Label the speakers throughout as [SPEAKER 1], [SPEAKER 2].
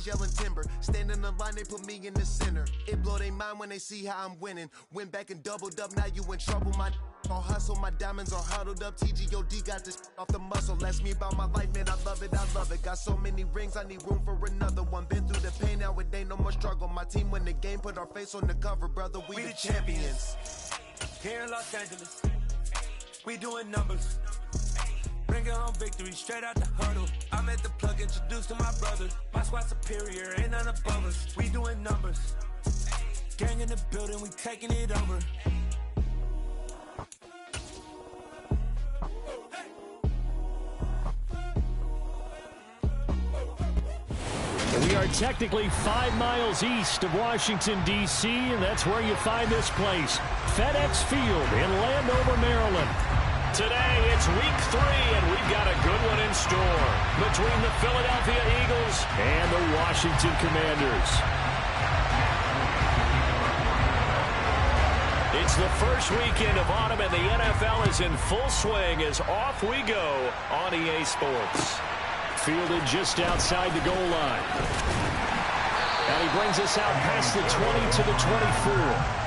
[SPEAKER 1] yelling timber. Stand in the line, they put me in the center. It blow their mind when they see how I'm winning. Went back and doubled up, now you in trouble. My all hustle, my diamonds are huddled up. TGOD got this off the muscle. Ask me about my life, man, I love it, I love it. Got so many rings, I need room for another one. Been through the pain, now it ain't no more struggle. My team win the game, put our face on the cover, brother, we the champions.
[SPEAKER 2] Here in Los Angeles, we doing numbers. Bringing home victory straight out the huddle. I'm at the plug, introduced to my brothers. My squad superior, ain't none above us. We doing numbers. Gang in the building, we taking it over.
[SPEAKER 3] We are technically 5 miles east of Washington, D.C., and that's where you find this place, FedEx Field in Landover, Maryland. Today, it's week 3, and we've got a good one in store between the Philadelphia Eagles and the Washington Commanders. It's the first weekend of autumn, and the NFL is in full swing as off we go on EA Sports. Fielded just outside the goal line. And he brings us out past the 20 to the 24.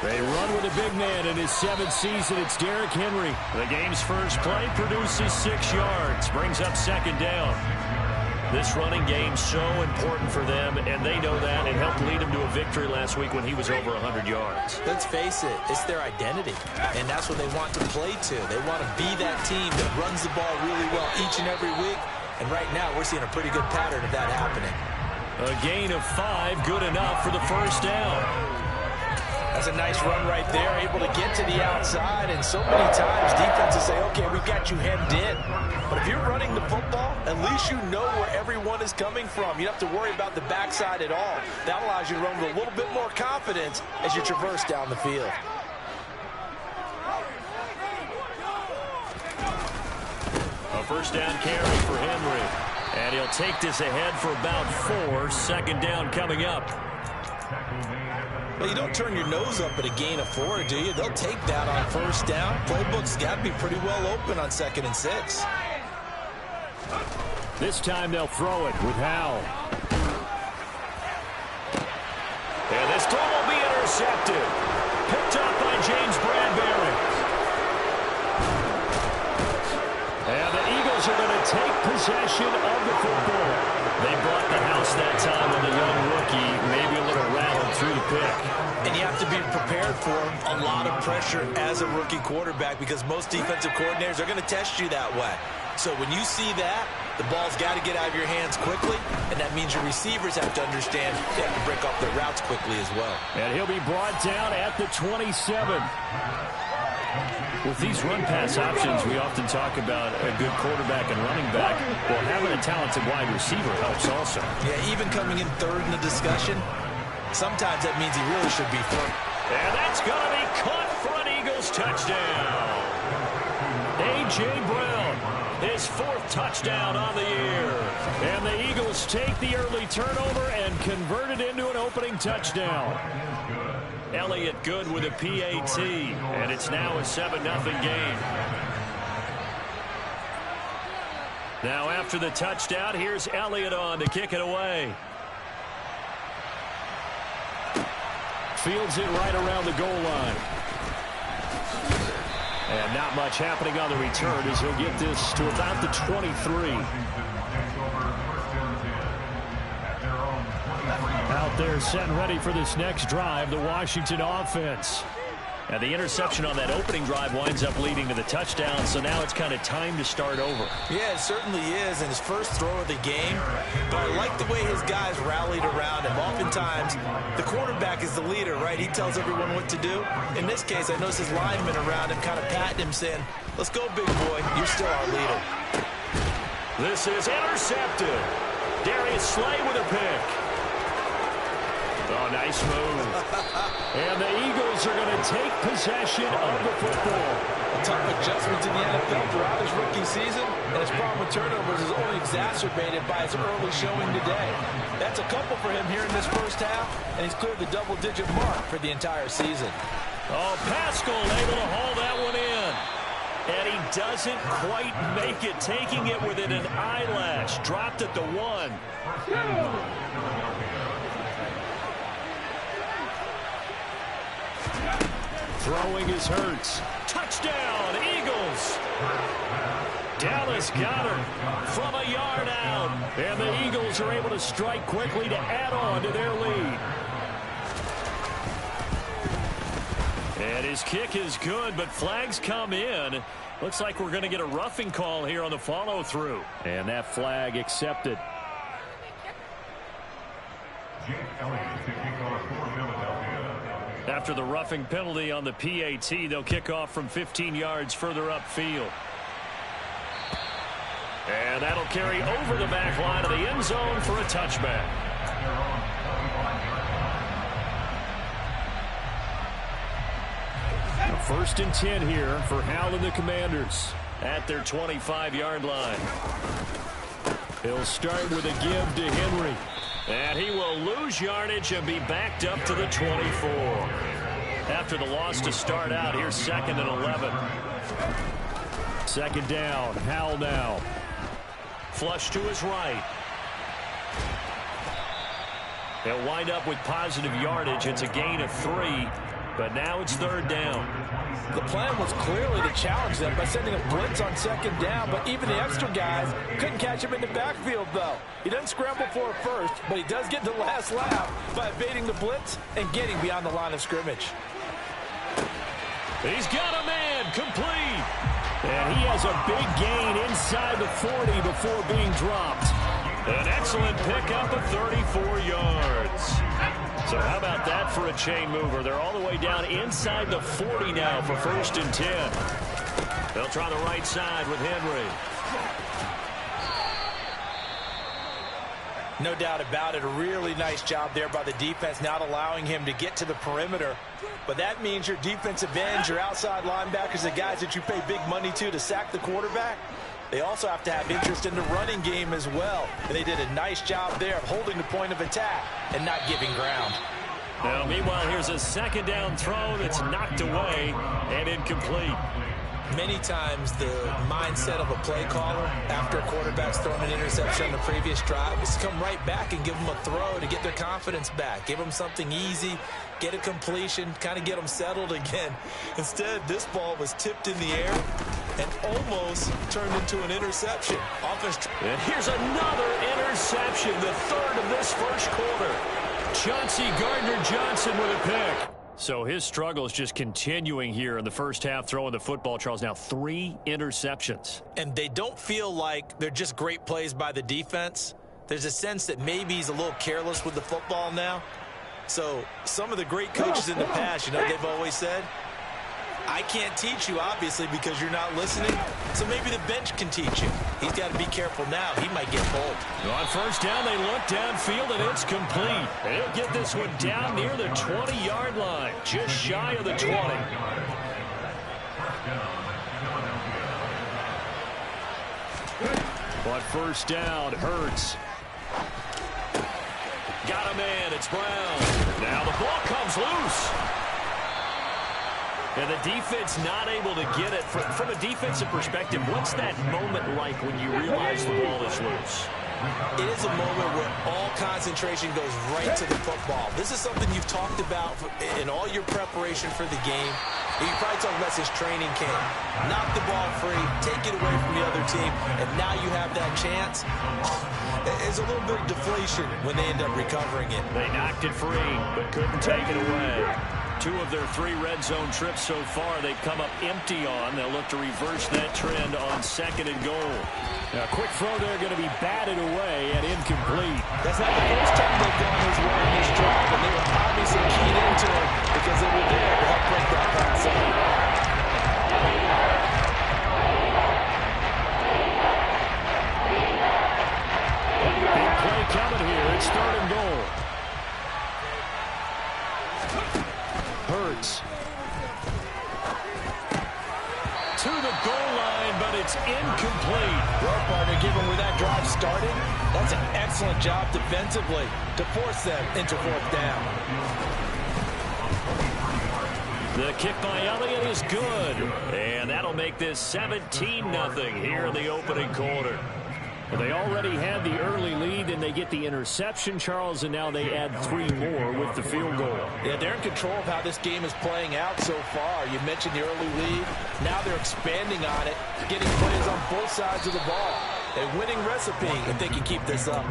[SPEAKER 3] They run with a big man in his 7th season. It's Derrick Henry. The game's first play produces 6 yards, brings up 2nd down. This running game's so important for them, and they know that. It helped lead them to a victory last week when he was over 100 yards.
[SPEAKER 4] Let's face it, it's their identity, and that's what they want to play to. They want to be that team that runs the ball really well each and every week, and right now we're seeing a pretty good pattern of that happening.
[SPEAKER 3] A gain of 5, good enough for the first down.
[SPEAKER 4] That's a nice run right there, able to get to the outside, and so many times defenses say, okay, we've got you hemmed in. But if you're running the football, at least you know where everyone is coming from. You don't have to worry about the backside at all. That allows you to run with a little bit more confidence as you traverse down the field.
[SPEAKER 3] A first down carry for Henry. And he'll take this ahead for about 4. 2nd down coming up.
[SPEAKER 4] Well, you don't turn your nose up at a gain of 4, do you? They'll take that on first down. Playbook's got to be pretty well open on 2nd and 6.
[SPEAKER 3] This time they'll throw it with Howell. And this throw will be intercepted. Picked up by James Bradbury. And the Eagles are going to take possession of the football. They brought the house that time with a young rookie, maybe a little rattled through the pick.
[SPEAKER 4] And you have to be prepared for a lot of pressure as a rookie quarterback because most defensive coordinators are going to test you that way. So when you see that, the ball's got to get out of your hands quickly, and that means your receivers have to understand they have to break off their routes quickly as well.
[SPEAKER 3] And he'll be brought down at the 27. With these run-pass options, we often talk about a good quarterback and running back. Well, having a talented wide receiver helps also.
[SPEAKER 4] Yeah, even coming in 3rd in the discussion, sometimes that means he really should be 3rd.
[SPEAKER 3] And that's going to be caught for an Eagles touchdown. A.J. Brown, his 4th touchdown on the year. And the Eagles take the early turnover and convert it into an opening touchdown. Elliott good with a PAT, and it's now a 7-0 game. Now after the touchdown, here's Elliott on to kick it away. Fields it right around the goal line. And not much happening on the return as he'll get this to about the 23. Out there set and ready for this next drive, the Washington offense. And the interception on that opening drive winds up leading to the touchdown, so now it's kind of time to start over.
[SPEAKER 4] Yeah, it certainly is, and his first throw of the game. But I like the way his guys rallied around him. Oftentimes, the quarterback is the leader, right? He tells everyone what to do. In this case, I noticed his linemen around him kind of patting him, saying, let's go, big boy. You're still our leader.
[SPEAKER 3] This is intercepted. Darius Slay with a pick. Oh, nice move. And the Eagles are going to take possession of the football.
[SPEAKER 4] A tough adjustment to the NFL throughout his rookie season, and his problem with turnovers is only exacerbated by his early showing today. That's a couple for him here in this first half, and he's cleared the double-digit mark for the entire season.
[SPEAKER 3] Oh, Pascal able to haul that one in. And he doesn't quite make it, taking it within an eyelash. Dropped at the 1. Throwing is Hurts. Touchdown, Eagles. Dallas Goedert from a yard out. And the Eagles are able to strike quickly to add on to their lead. And his kick is good, but flags come in. Looks like we're going to get a roughing call here on the follow-through. And that flag accepted. After the roughing penalty on the PAT, they'll kick off from 15 yards further upfield. And that'll carry over the back line of the end zone for a touchback. First and 10 here for Howell and the Commanders at their 25-yard line. He'll start with a give to Henry. And he will lose yardage and be backed up to the 24. After the loss to start out, here's 2nd and 11. Second down, Howell now. Flush to his right. They'll wind up with positive yardage. It's a gain of 3. But now it's 3rd down.
[SPEAKER 4] The plan was clearly to challenge them by sending a blitz on 2nd down, but even the extra guys couldn't catch him in the backfield, though. He doesn't scramble for it first, but he does get the last lap by evading the blitz and getting beyond the line of scrimmage.
[SPEAKER 3] He's got a man, complete. And he has a big gain inside the 40 before being dropped. An excellent pickup of 34 yards. So how about that for a chain mover? They're all the way down inside the 40 now for 1st and 10. They'll try the right side with Henry.
[SPEAKER 4] No doubt about it. A really nice job there by the defense, not allowing him to get to the perimeter. But that means your defensive ends, your outside linebackers, the guys that you pay big money to sack the quarterback, they also have to have interest in the running game as well. And they did a nice job there of holding the point of attack and not giving ground.
[SPEAKER 3] Now, meanwhile, here's a 2nd down throw that's knocked away and incomplete.
[SPEAKER 4] Many times the mindset of a play caller after a quarterback's thrown an interception on the previous drive is to come right back and give them a throw to get their confidence back. Give them something easy, get a completion, kind of get them settled again. Instead, this ball was tipped in the air and almost turned into an interception.
[SPEAKER 3] And here's another interception, the 3rd of this first quarter. Chauncey Gardner-Johnson with a pick. So his struggle is just continuing here in the first half, throwing the football, Charles. Now 3 interceptions.
[SPEAKER 4] And they don't feel like they're just great plays by the defense. There's a sense that maybe he's a little careless with the football now. So some of the great coaches in the past, you know, they've always said, I can't teach you, obviously, because you're not listening. So maybe the bench can teach you. He's got to be careful now. He might get pulled.
[SPEAKER 3] On 1st down, they look downfield, and it's complete. They'll get this one down near the 20-yard line, just shy of the 20. On 1st down, Hurts. Got a man. It's Brown. Now the ball comes loose. And the defense not able to get it. From a defensive perspective, what's that moment like when you realize the ball is loose?
[SPEAKER 4] It is a moment where all concentration goes right to the football. This is something you've talked about in all your preparation for the game. You probably talked about since training camp. Knock the ball free, take it away from the other team, and now you have that chance. There's a little bit of deflation when they end up recovering it.
[SPEAKER 3] They knocked it free, but couldn't take it away. 2 of their 3 red zone trips so far, they've come up empty on. They'll look to reverse that trend on 2nd and goal. Now, a quick throw there going to be batted away and incomplete.
[SPEAKER 4] That's not the first time they've gone his way in this drive, and they were obviously keyed into it because they were there to help break that pass up.
[SPEAKER 3] Big play coming here. It's 3rd and goal. to the goal line, but it's incomplete.
[SPEAKER 4] Well, partner, given where that drive started, that's an excellent job defensively to force them into fourth down.
[SPEAKER 3] The kick by Elliott is good, and that'll make this 17-0 here in the opening quarter. Well, they already had the early lead, and they get the interception, Charles, and now they add 3 more with the field goal.
[SPEAKER 4] Yeah, they're in control of how this game is playing out so far. You mentioned the early lead. Now they're expanding on it, getting plays on both sides of the ball. A winning recipe if they can keep this up.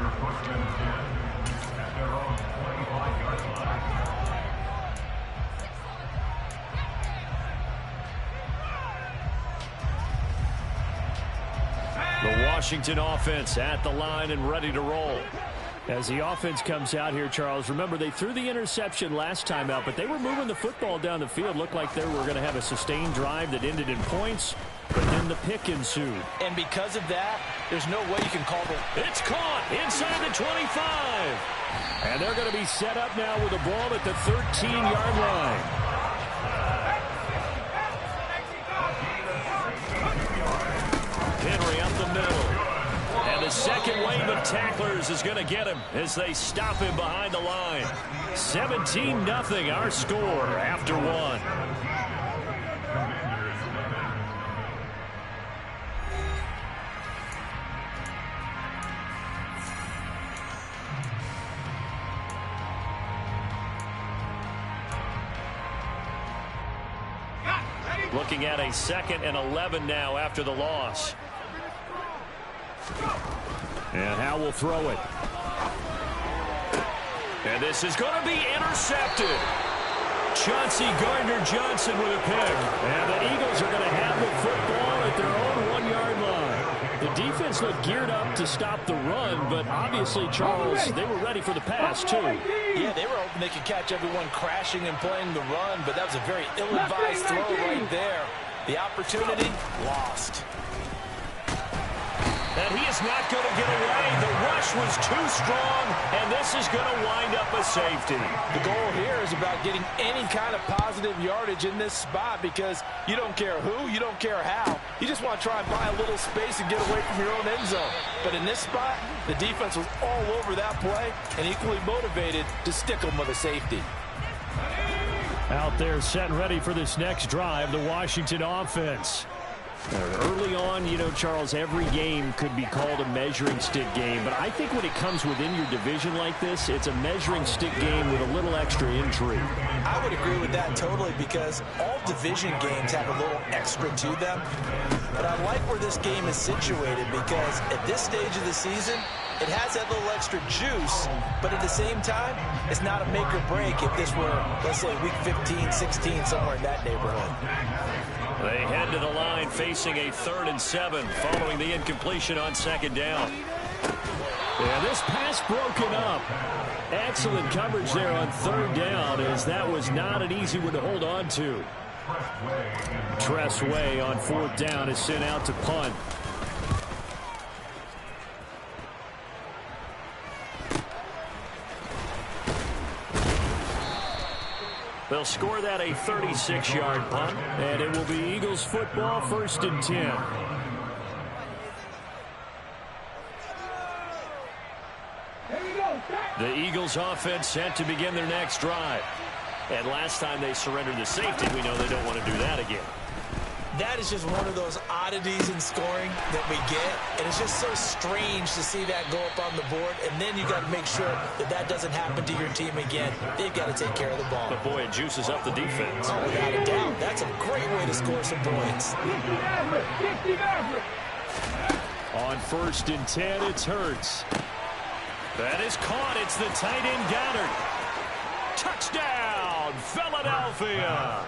[SPEAKER 3] The Washington offense at the line and ready to roll. As the offense comes out here, Charles, remember they threw the interception last time out, but they were moving the football down the field. Looked like they were going to have a sustained drive that ended in points, but then the pick ensued.
[SPEAKER 4] And because of that, there's no way you can call the...
[SPEAKER 3] It's caught inside the 25. And they're going to be set up now with the ball at the 13-yard line. Henry up the middle. And the second wave of tacklers is going to get him as they stop him behind the line. 17-0 our score after 1. Looking at a 2nd and 11 now after the loss. And Howe will throw it. And this is going to be intercepted. Chauncey Gardner-Johnson with a pick. And the Eagles are going to have the football at their own 1-yard line. The defense looked geared up to stop the run, but obviously, Charles, they were ready for the pass, too.
[SPEAKER 4] Yeah, they were hoping they could catch everyone crashing and playing the run, but that was a very ill-advised throw right there. The opportunity lost.
[SPEAKER 3] And he is not going to get away. The rush was too strong, and this is going to wind up a safety.
[SPEAKER 4] The goal here is about getting any kind of positive yardage in this spot because you don't care who, you don't care how. You just want to try and buy a little space and get away from your own end zone. But in this spot, the defense was all over that play and equally motivated to stick them with a safety.
[SPEAKER 3] Out there set and ready for this next drive, the Washington offense. Early on, you know, Charles, every game could be called a measuring stick game. But I think when it comes within your division like this, it's a measuring stick game with a little extra intrigue.
[SPEAKER 4] I would agree with that totally because all division games have a little extra to them. But I like where this game is situated because at this stage of the season, it has that little extra juice, but at the same time, it's not a make or break if this were, let's say, week 15, 16, somewhere in that neighborhood.
[SPEAKER 3] They head to the line facing a 3rd and 7 following the incompletion on 2nd down. Yeah, this pass broken up. Excellent coverage there on 3rd down as that was not an easy one to hold on to. Tressway on 4th down is sent out to punt. They'll score that a 36-yard punt, and it will be Eagles football, 1st and 10. The Eagles offense set to begin their next drive. And last time they surrendered the safety, we know they don't want to do that again.
[SPEAKER 4] That is just one of those oddities in scoring that we get. And it's just so strange to see that go up on the board. And then you got to make sure that that doesn't happen to your team again. They've got to take care of the ball.
[SPEAKER 3] But, boy, it juices up the defense.
[SPEAKER 4] Oh, without a doubt. That's a great way to score some points.
[SPEAKER 3] On 1st and 10, it's Hurts. That is caught. It's the tight end Goddard. Touchdown, Philadelphia.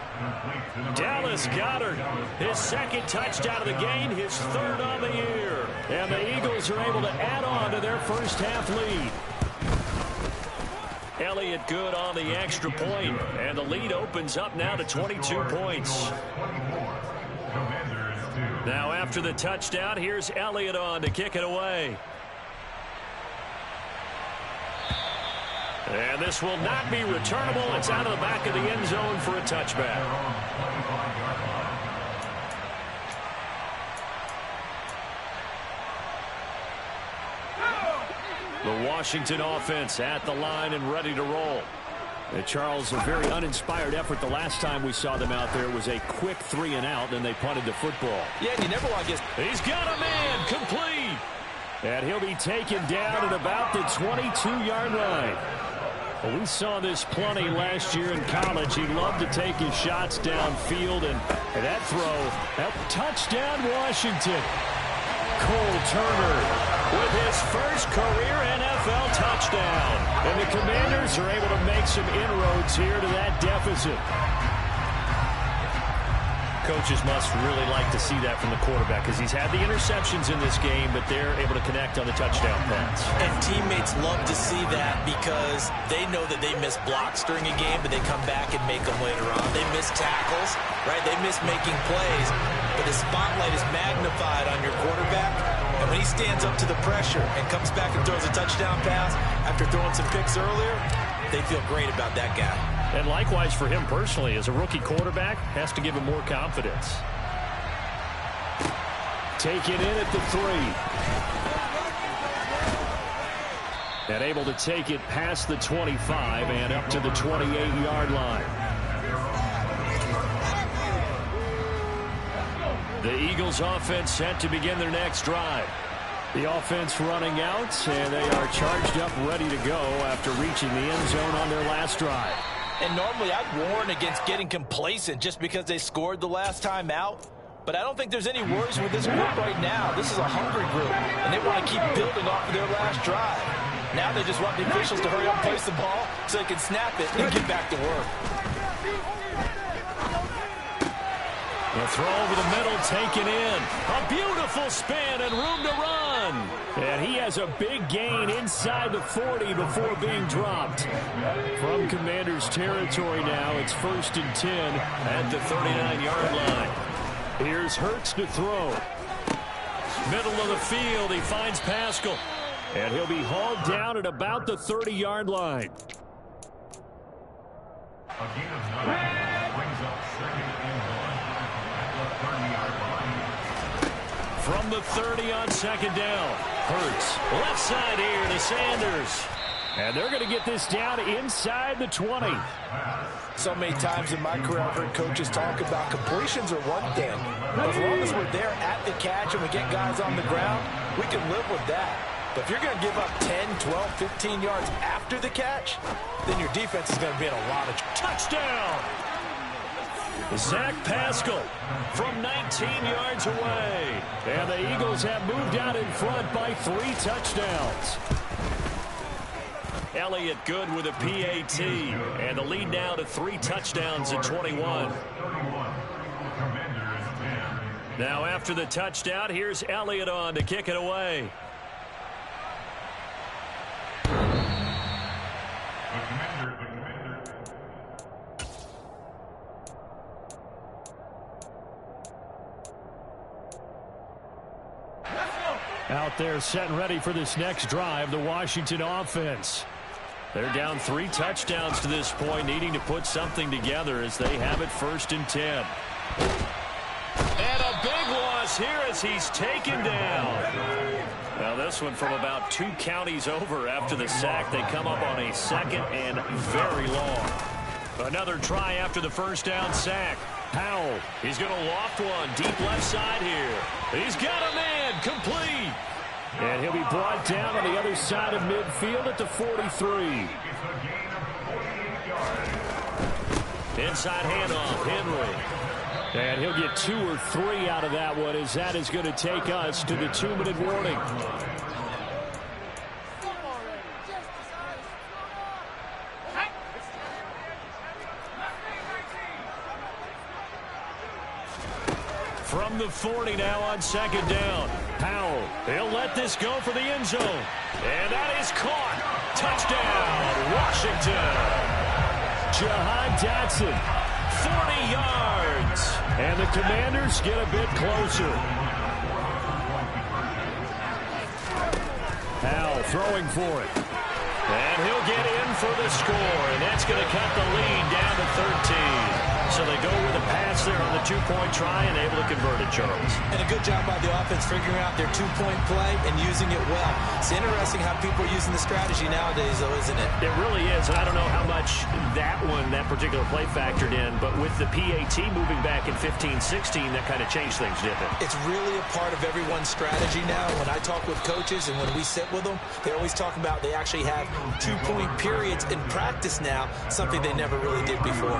[SPEAKER 3] Dallas Goedert, his 2nd touchdown of the game, his 3rd on the year. And the Eagles are able to add on to their first half lead. Elliott good on the extra point, and the lead opens up now to 22 points. Now after the touchdown, here's Elliott on to kick it away. And this will not be returnable. It's out of the back of the end zone for a touchback. The Washington offense at the line and ready to roll. Charles, a very uninspired effort. The last time we saw them out there was a quick 3 and out, and they punted the football.
[SPEAKER 4] Yeah, and you never want to get...
[SPEAKER 3] He's got a man, complete. And he'll be taken down at about the 22-yard line. Well, we saw this plenty last year in college. He loved to take his shots downfield, and that throw, that touchdown Washington. Cole Turner with his first career NFL touchdown. And the Commanders are able to make some inroads here to that deficit. Coaches must really like to see that from the quarterback because he's had the interceptions in this game, but they're able to connect on the touchdown pass.
[SPEAKER 4] And teammates love to see that because they know that they miss blocks during a game, but they come back and make them later on. They miss tackles, right? They miss making plays, but the spotlight is magnified on your quarterback. And when he stands up to the pressure and comes back and throws a touchdown pass after throwing some picks earlier, they feel great about that guy.
[SPEAKER 3] And likewise for him personally, as a rookie quarterback, has to give him more confidence. Taken in at the 3. And able to take it past the 25 and up to the 28-yard line. The Eagles offense set to begin their next drive. The offense running out, and they are charged up, ready to go after reaching the end zone on their last drive.
[SPEAKER 4] And normally I'd warn against getting complacent just because they scored the last time out. But I don't think there's any worries with this group right now. This is a hungry group, and they want to keep building off of their last drive. Now they just want the officials to hurry up and place the ball so they can snap it and get back to work.
[SPEAKER 3] The throw over the middle, taken in. A beautiful spin and room to run. And he has a big gain inside the 40 before being dropped. From Commanders territory now, it's 1st and 10 at the 39-yard line. Here's Hurts to throw. Middle of the field, he finds Pascal. And he'll be hauled down at about the 30-yard line.
[SPEAKER 5] A gain of 9 brings up 2nd and 1.
[SPEAKER 3] From the 30 on 2nd down. Hurts left side here to Sanders. And they're going to get this down inside the 20.
[SPEAKER 4] So many times in my career I've heard coaches talk about completions are one thing. But as long as we're there at the catch and we get guys on the ground, we can live with that. But if you're going to give up 10, 12, 15 yards after the catch, then your defense is going to be in a lot of touchdown.
[SPEAKER 3] Zach Pascal from 19 yards away. And the Eagles have moved out in front by 3 touchdowns. Elliott good with a PAT. And the lead now to 3 touchdowns at 21. Now after the touchdown, here's Elliott on to kick it away. Out there set and ready for this next drive, the Washington offense. They're down 3 touchdowns to this point, needing to put something together as they have it 1st and 10. And a big loss here as he's taken down. Now this one from about 2 counties over after the sack. They come up on a 2nd and very long. Another try after the 1st down sack. Powell, he's going to loft one deep left side here. He's got a man, complete. And he'll be brought down on the other side of midfield at the 43. Inside handoff, Henry. And he'll get 2 or 3 out of that one as that is going to take us to the 2-minute warning. From the 40 now on 2nd down. Powell, he'll let this go for the end zone. And that is caught. Touchdown, Washington. Jahan Dotson, 40 yards. And the Commanders get a bit closer. Powell throwing for it. And he'll get in for the score. And that's going to cut the lead down to 13. So they go with a pass there on the two-point try and able to convert it, Charles.
[SPEAKER 4] And a good job by the offense figuring out their two-point play and using it well. It's interesting how people are using the strategy nowadays, though, isn't it?
[SPEAKER 3] It really is, and I don't know how much that particular play factored in, but with the PAT moving back in 15-16, that kind of changed things, didn't it?
[SPEAKER 4] It's really a part of everyone's strategy now. When I talk with coaches and when we sit with them, they always talk about they actually have two-point periods in practice now, something they never really did before.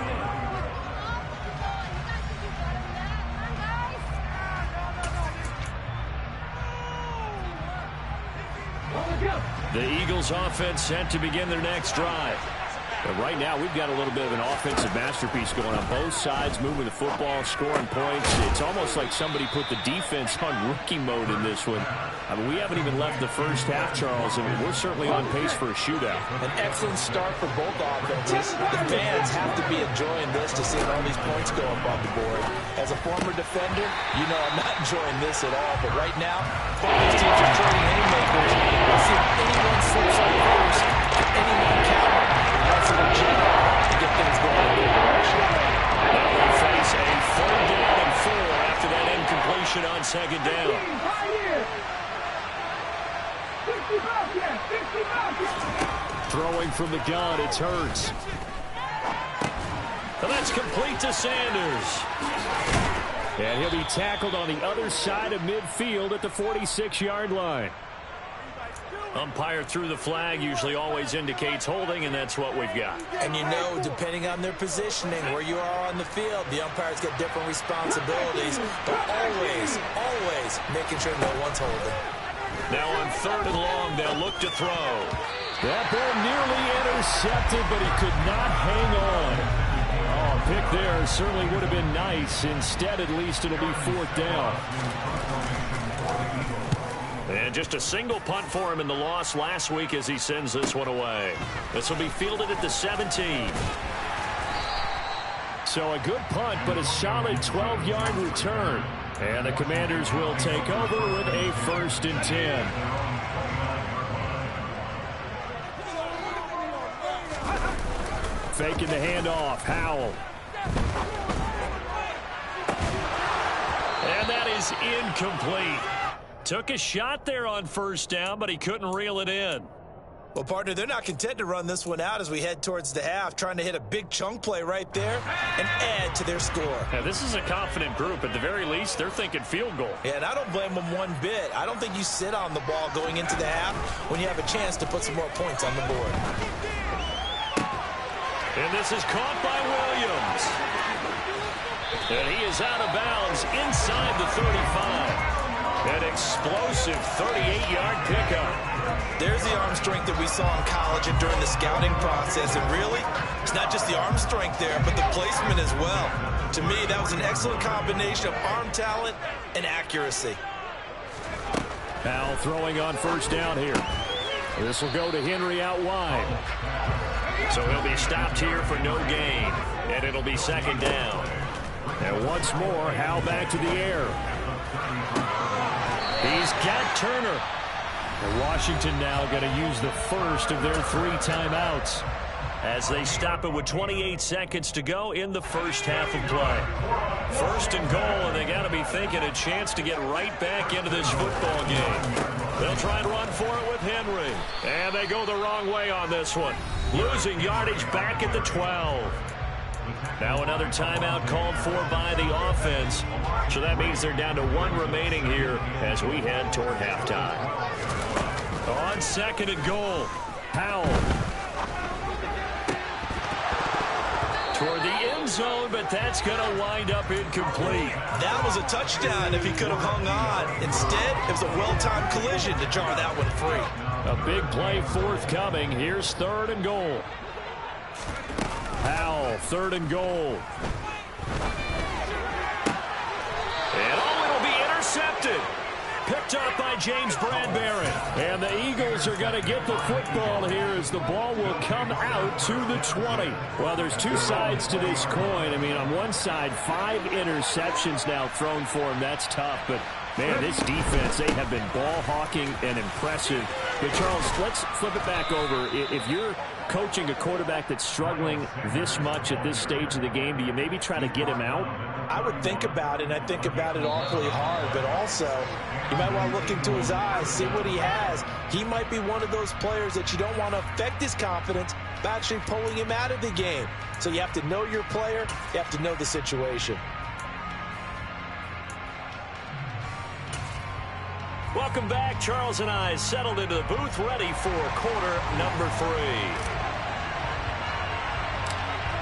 [SPEAKER 3] The Eagles offense set to begin their next drive. But right now, we've got a little bit of an offensive masterpiece going on both sides, moving the football, scoring points. It's almost like somebody put the defense on rookie mode in this one. I mean, we haven't even left the first half, Charles, and we're certainly on pace for a shootout.
[SPEAKER 4] An excellent start for both offenses. The fans have to be enjoying this to see all these points go up on the board. As a former defender, you know I'm not enjoying this at all. But right now, both these teams are trading haymakers. Let's see if anyone slips up first, anyone counter. That's a legit to get things going in a good direction.
[SPEAKER 3] Now we face a 3rd down and 4 after that incompletion on 2nd down. Throwing from the gun, it's Hurts. And that's complete to Sanders. And he'll be tackled on the other side of midfield at the 46-yard line. Umpire threw the flag, usually always indicates holding, and that's what we've got.
[SPEAKER 4] And you know, depending on their positioning, where you are on the field, the umpires get different responsibilities, but always making sure no one's holding.
[SPEAKER 3] Now on 3rd and long, they'll look to throw. That ball nearly intercepted, but he could not hang on. Oh, a pick there certainly would have been nice. Instead, at least it'll be 4th down. And just a single punt for him in the loss last week as he sends this one away. This will be fielded at the 17. So a good punt, but a solid 12-yard return. And the Commanders will take over with a 1st and 10. Faking the handoff, Howell. And that is incomplete. Took a shot there on 1st down, but he couldn't reel it in.
[SPEAKER 4] Well, partner, they're not content to run this one out as we head towards the half, trying to hit a big chunk play right there and add to their score.
[SPEAKER 3] Now, this is a confident group. At the very least, they're thinking field goal.
[SPEAKER 4] Yeah, and I don't blame them one bit. I don't think you sit on the ball going into the half when you have a chance to put some more points on the board.
[SPEAKER 3] And this is caught by Williams. And he is out of bounds inside the 35. An explosive 38-yard pickup.
[SPEAKER 4] There's the arm strength that we saw in college and during the scouting process. And really, it's not just the arm strength there, but the placement as well. To me, that was an excellent combination of arm talent and accuracy.
[SPEAKER 3] Now throwing on 1st down here. This will go to Henry out wide. So he'll be stopped here for no gain. And it'll be 2nd down. And once more, Howell back to the air. He's got Turner. And Washington now going to use the first of their 3 timeouts as they stop it with 28 seconds to go in the first half of play. 1st and goal, and they got to be thinking a chance to get right back into this football game. They'll try and run for it with Henry. And they go the wrong way on this one. Losing yardage back at the 12. Now another timeout called for by the offense. So that means they're down to 1 remaining here as we head toward halftime. On 2nd and goal, Howell. Toward the end zone, but that's going to wind up incomplete.
[SPEAKER 4] That was a touchdown if he could have hung on. Instead, it was a well-timed collision to jar that one free.
[SPEAKER 3] A big play forthcoming. Here's 3rd and goal. Howell, 3rd and goal. And it'll be intercepted. Picked up by James Bradbury. And the Eagles are going to get the football here as the ball will come out to the 20. Well, there's 2 sides to this coin. I mean, on one side, 5 interceptions now thrown for him. That's tough. But Man, this defense, they have been ball hawking and impressive. But, Charles, let's flip it back over. If you're coaching a quarterback that's struggling this much at this stage of the game, do you maybe try to get him out?
[SPEAKER 4] I would think about it, and I think about it awfully hard. But also, you might want to look into his eyes, see what he has. He might be one of those players that you don't want to affect his confidence by actually pulling him out of the game. So you have to know your player. You have to know the situation.
[SPEAKER 3] Welcome back. Charles and I settled into the booth, ready for quarter number 3.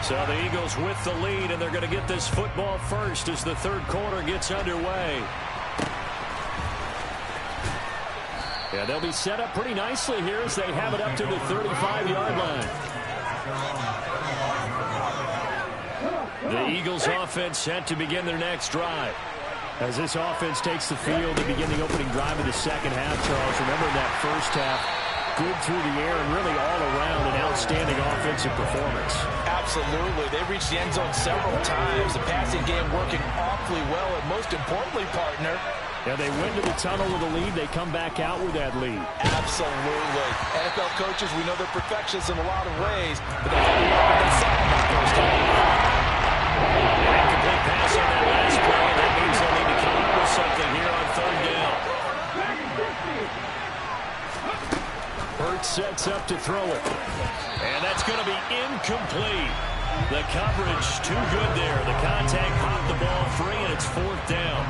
[SPEAKER 3] So the Eagles with the lead, and they're going to get this football first as the third quarter gets underway. Yeah, they'll be set up pretty nicely here as they have it up to the 35-yard line. The Eagles offense set to begin their next drive. As this offense takes the field to begin the opening drive of the second half, Charles, remember that first half, good through the air and really all around an outstanding offensive performance.
[SPEAKER 4] Absolutely. They reached the end zone several times. The passing game working awfully well, and most importantly, partner,
[SPEAKER 3] yeah, they went to the tunnel with a lead. They come back out with that lead.
[SPEAKER 4] Absolutely. NFL coaches, we know they're perfectionists in a lot of ways, but they had to work with that side in that first half.
[SPEAKER 3] An incomplete pass on that last play, and that means they'll need to come up with something here on third down. Hurts sets up to throw it. And that's going to be incomplete. The coverage too good there. The contact popped the ball free, and it's fourth down.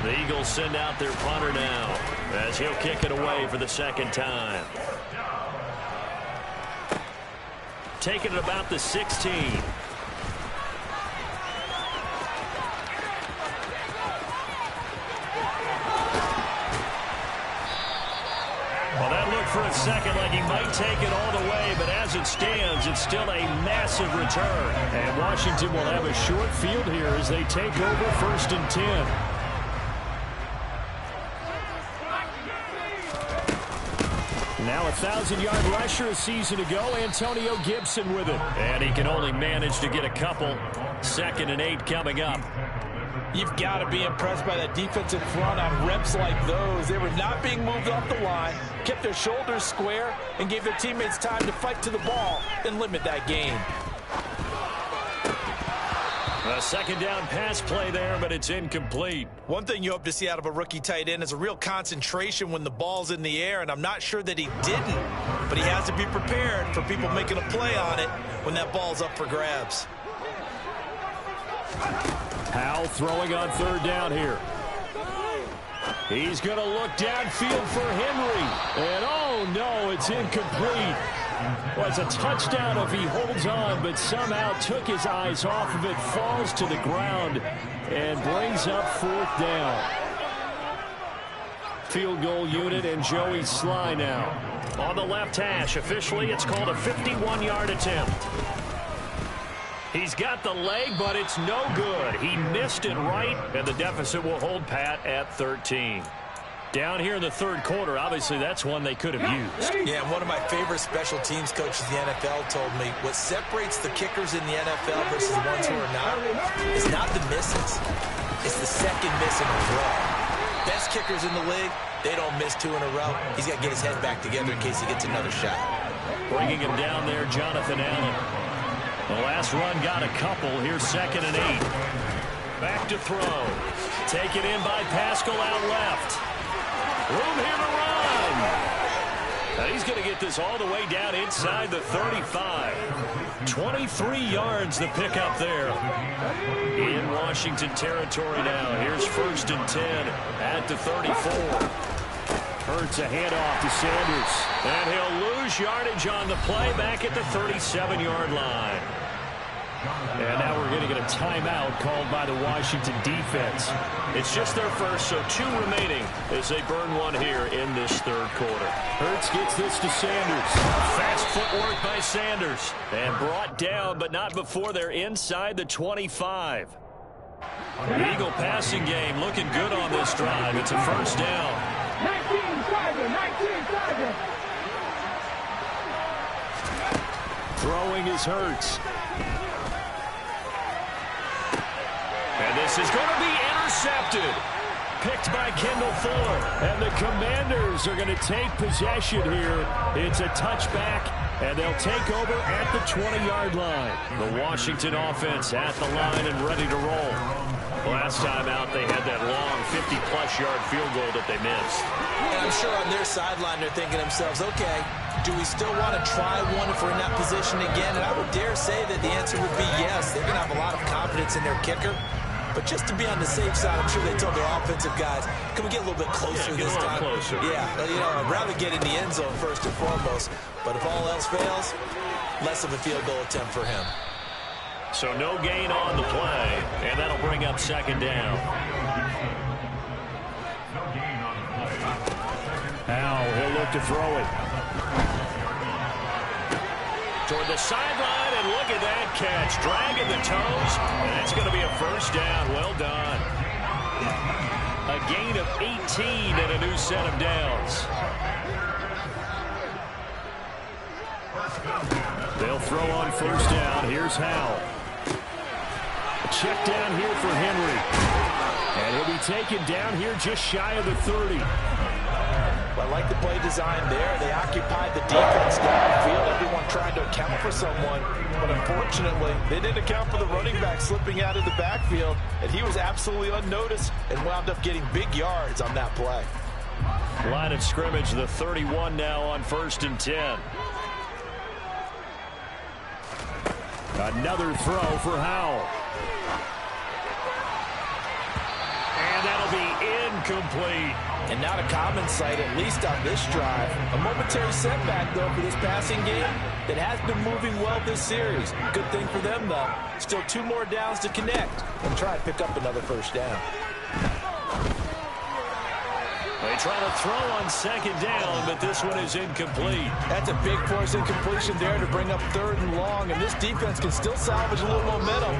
[SPEAKER 3] The Eagles send out their punter now as he'll kick it away for the second time. Taking it about the 16. Well, that looked for a second like he might take it all the way, but as it stands, it's still a massive return. And Washington will have a short field here as they take over 1st and 10. Now a 1,000-yard rusher a season ago, Antonio Gibson with it. And he can only manage to get a couple. 2nd and 8 coming up.
[SPEAKER 4] You've got to be impressed by that defensive front on reps like those. They were not being moved off the line, kept their shoulders square, and gave their teammates time to fight to the ball and limit that gain.
[SPEAKER 3] A second down pass play there, but it's incomplete.
[SPEAKER 4] One thing you hope to see out of a rookie tight end is a real concentration when the ball's in the air, and I'm not sure that he didn't, but he has to be prepared for people making a play on it when that ball's up for grabs.
[SPEAKER 3] Powell throwing on third down here. He's going to look downfield for Henry. And oh no, it's incomplete. Well, it's a touchdown if he holds on, but somehow took his eyes off of it, falls to the ground, and brings up fourth down. Field goal unit and Joey Sly now. On the left hash, officially it's called a 51-yard attempt. He's got the leg, but it's no good. He missed it right, and the deficit will hold pat at 13. Down here in the third quarter, obviously that's one they could have used.
[SPEAKER 4] Yeah, one of my favorite special teams coaches in the NFL told me what separates the kickers in the NFL versus the ones who are not is not the misses. It's the second miss in a row. Best kickers in the league, they don't miss 2 in a row. He's got to get his head back together in case he gets another shot.
[SPEAKER 3] Bringing him down there, Jonathan Allen. The last run got a couple. Here's 2nd and 8. Back to throw. Taken in by Pascal out left. Room here to run. Now he's going to get this all the way down inside the 35. 23 yards the pickup there. In Washington territory now. Here's 1st and 10 at the 34. Hurts a handoff to Sanders. And he'll lose yardage on the play back at the 37-yard line. And now we're going to get a timeout called by the Washington defense. It's just their first, so 2 remaining as they burn one here in this third quarter. Hurts gets this to Sanders. Fast footwork by Sanders. And brought down, but not before they're inside the 25. The Eagle passing game looking good on this drive. It's a first down.
[SPEAKER 5] 19
[SPEAKER 3] Throwing is Hurts. And this is going to be intercepted. picked by Kendall Fuller. And the Commanders are going to take possession here. It's a touchback, and they'll take over at the 20-yard line. The Washington offense at the line and ready to roll. Last time out, they had that long 50-plus yard field goal that they missed.
[SPEAKER 4] And I'm sure on their sideline they're thinking to themselves, okay, do we still want to try one if we're in that position again? And I would dare say that the answer would be yes. They're going to have a lot of confidence in their kicker. But just to be on the safe side, I'm sure they told their offensive guys, can we get a little bit closer this time?
[SPEAKER 3] Closer.
[SPEAKER 4] Yeah, you know, I'd rather get in the end zone first and foremost. But if all else fails, less of a field goal attempt for him.
[SPEAKER 3] So no gain on the play, and that'll bring up second down. Now he'll look to throw it. Toward the sideline, and look at that catch. Dragging the toes, and it's going to be a first down. Well done. A gain of 18 and a new set of downs. They'll throw on first down. Here's Howell. A check down here for Henry. And he'll be taken down here just shy of the 30.
[SPEAKER 4] I like the play design there. They occupied the defense downfield. Everyone trying to account for someone. But unfortunately, they didn't account for the running back slipping out of the backfield. And he was absolutely unnoticed and wound up getting big yards on that play.
[SPEAKER 3] Line of scrimmage, the 31 now on 1st and 10. Another throw for Howell. And that'll be incomplete.
[SPEAKER 4] And not a common sight, at least on this drive. A momentary setback, though, for this passing game that has been moving well this series. Good thing for them, though. Still 2 more downs to connect and try and pick up another first down.
[SPEAKER 3] They try to throw on second down, but this one is incomplete.
[SPEAKER 4] That's a big force incompletion there to bring up 3rd and long, and this defense can still salvage a little momentum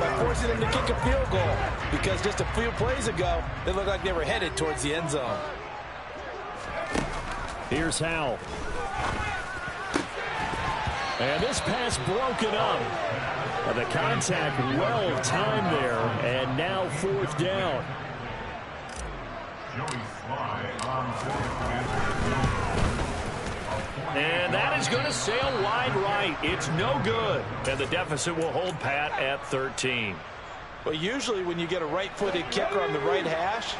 [SPEAKER 4] by forcing them to kick a field goal, because just a few plays ago, they looked like they were headed towards the end zone.
[SPEAKER 3] Here's Howell. And this pass broken up. The contact well timed there, and now 4th down. And that is going to sail wide right. It's no good. And the deficit will hold pat at 13.
[SPEAKER 4] Well, usually when you get a right-footed kicker on the right hash,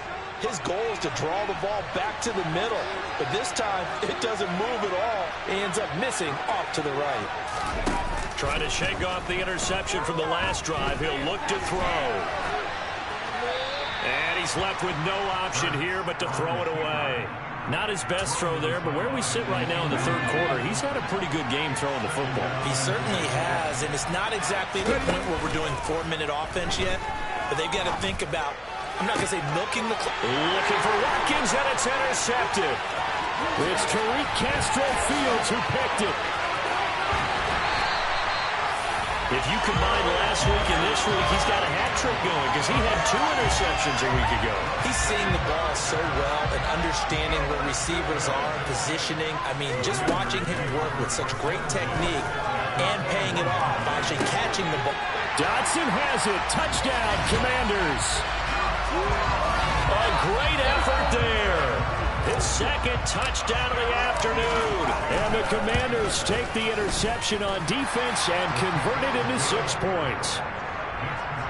[SPEAKER 4] his goal is to draw the ball back to the middle. But this time, it doesn't move at all. He ends up missing off to the right.
[SPEAKER 3] Trying to shake off the interception from the last drive. He'll look to throw. And he's left with no option here but to throw it away. Not his best throw there, but where we sit right now in the 3rd quarter, he's had a pretty good game throwing the football.
[SPEAKER 4] He certainly has, and it's not exactly the point where we're doing 4-minute offense yet, but they've got to think about, I'm not going to say milking the clock.
[SPEAKER 3] Looking for Watkins, and it's intercepted. It's Tariq Castro-Fields who picked it. If you combine last week and this week, he's got a hat trick going because he had 2 interceptions a week ago.
[SPEAKER 4] He's seeing the ball so well and understanding where receivers are, positioning. I mean, just watching him work with such great technique and paying it off by actually catching the ball.
[SPEAKER 3] Dotson has it. Touchdown, Commanders. A great effort there. His 2nd touchdown of the afternoon. And the Commanders take the interception on defense and convert it into 6 points.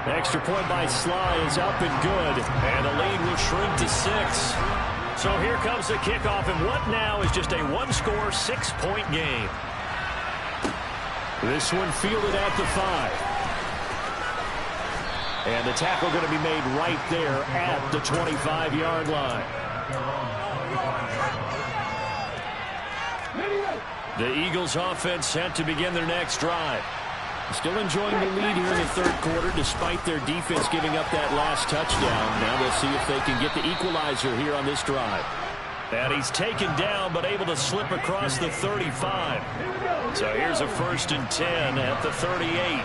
[SPEAKER 3] Extra point by Sly is up and good. And the lead will shrink to 6. So here comes the kickoff. And what now is just a 1-score, 6-point game. This one fielded at the 5. And the tackle going to be made right there at the 25-yard line. The Eagles offense set to begin their next drive. Still enjoying the lead here in the 3rd quarter despite their defense giving up that last touchdown. Now we'll see if they can get the equalizer here on this drive. And he's taken down but able to slip across the 35. So here's a 1st and 10 at the 38.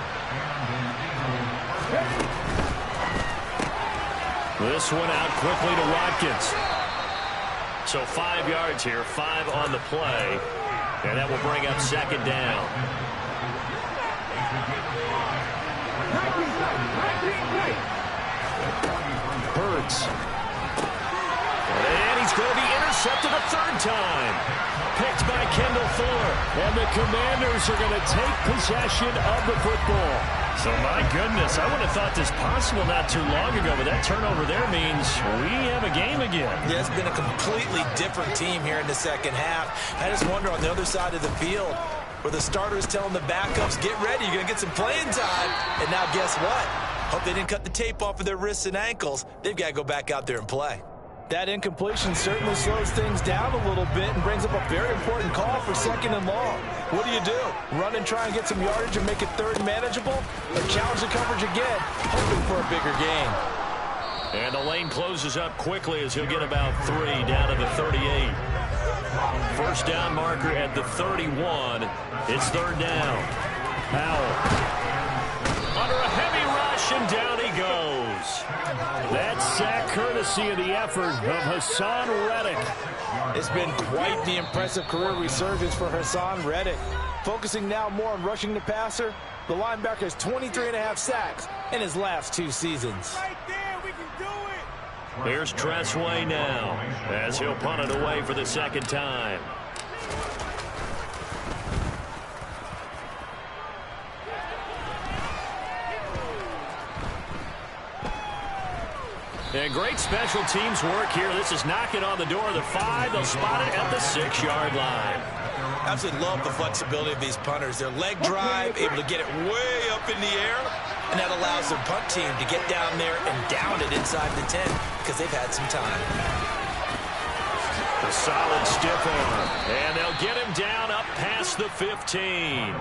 [SPEAKER 3] This one out quickly to Watkins. So 5 yards here, 5 on the play. And that will bring up 2nd down. Hurts. intercepted a third time. Picked by Kendall Fuller. And the Commanders are going to take possession of the football. So, my goodness, I would have thought this possible not too long ago, but that turnover there means we have a game again.
[SPEAKER 4] Yeah, it's been a completely different team here in the second half. I just wonder on the other side of the field where the starters telling the backups, get ready, you're going to get some playing time. And now guess what? Hope they didn't cut the tape off of their wrists and ankles. They've got to go back out there and play. That incompletion certainly slows things down a little bit and brings up a very important call for 2nd and long. What do? Run and try and get some yardage and make it third manageable? Or challenge the coverage again, hoping for a bigger gain?
[SPEAKER 3] And the lane closes up quickly as he'll get about 3 down to the 38. First down marker at the 31. It's third down. Powell. Under a heavy rush, and down he goes. That sack courtesy of the effort of Hassan Reddick.
[SPEAKER 4] It's been quite the impressive career resurgence for Hassan Reddick. Focusing now more on rushing the passer, the linebacker has 23.5 sacks in his last 2 seasons.
[SPEAKER 2] Right there, we can do it.
[SPEAKER 3] Here's Tressway now as he'll punt it away for the second time. And great special teams work here. This is knocking on the door of the 5. They'll spot it at the 6-yard line.
[SPEAKER 4] Absolutely love the flexibility of these punters. Their leg drive, able to get it way up in the air, and that allows their punt team to get down there and down it inside the 10 because they've had some time.
[SPEAKER 3] A solid stiff arm, and they'll get him down up past the 15.